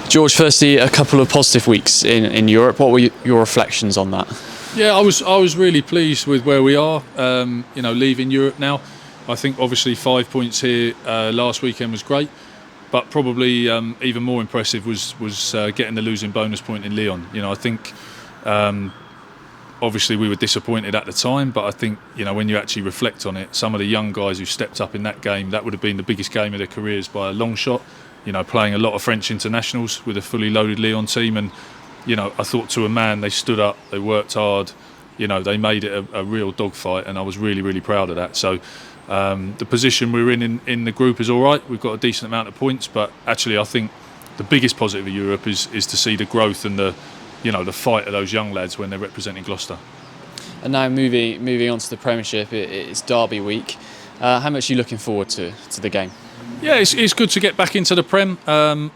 George, firstly, a couple of positive weeks in Europe. What were your reflections on that? Yeah, I was really pleased with where we are. Leaving Europe now. I think obviously 5 points here last weekend was great, but probably even more impressive was getting the losing bonus point in Lyon. I think obviously we were disappointed at the time, but I think when you actually reflect on it, some of the young guys who stepped up in that game, that would have been the biggest game of their careers by a long shot. Playing a lot of French internationals with a fully loaded Lyon team, and I thought to a man they stood up, they worked hard, they made it a real dogfight, and I was really, really proud of that. So the position we're in the group is all right. We've got a decent amount of points, but actually I think the biggest positive of Europe is to see the growth and the fight of those young lads when they're representing Gloucester. And now moving on to the Premiership, it's Derby week. How much are you looking forward to the game? Yeah, it's good to get back into the Prem.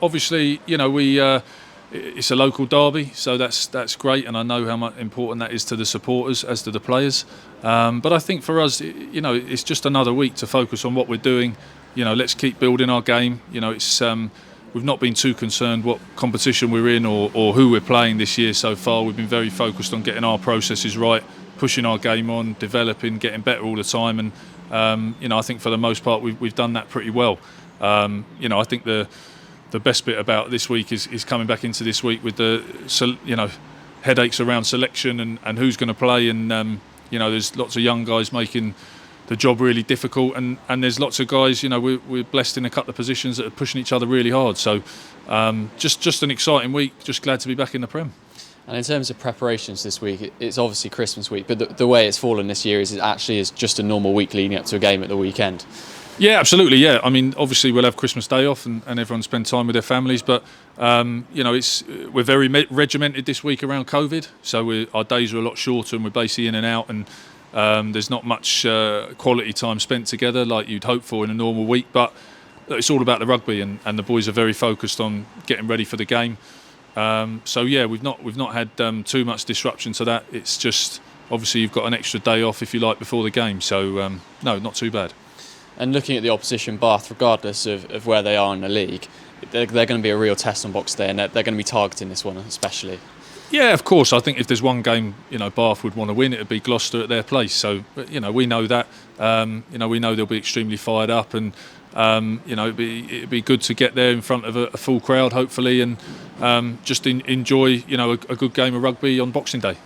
Obviously, it's a local derby, so that's great, and I know how much important that is to the supporters as to the players. But I think for us, it's just another week to focus on what we're doing. Let's keep building our game. We've not been too concerned what competition we're in or who we're playing this year so far. We've been very focused on getting our processes right, pushing our game on, developing, getting better all the time, and I think for the most part we've done that pretty well. I think the best bit about this week is coming back into this week with the headaches around selection and who's going to play, and there's lots of young guys making the job really difficult, and there's lots of guys, we're blessed in a couple of positions that are pushing each other really hard. So just an exciting week, just glad to be back in the Prem. And in terms of preparations this week, it's obviously Christmas week, but the way it's fallen this year is it actually is just a normal week leading up to a game at the weekend. Yeah, absolutely. Yeah, I mean, obviously we'll have Christmas Day off and everyone spend time with their families, but we're very regimented this week around COVID, so our days are a lot shorter and we're basically in and out, and there's not much quality time spent together like you'd hope for in a normal week. But it's all about the rugby, and the boys are very focused on getting ready for the game. So yeah, we've not had too much disruption to that. It's just obviously you've got an extra day off if you like before the game, so no, not too bad. And looking at the opposition, Bath, regardless of where they are in the league, they're going to be a real test on Boxing Day, and they're going to be targeting this one especially. Yeah, of course. I think if there's one game Bath would want to win, it would be Gloucester at their place. So we know that. We know they'll be extremely fired up, and it'd be good to get there in front of a full crowd, hopefully, and just enjoy a good game of rugby on Boxing Day.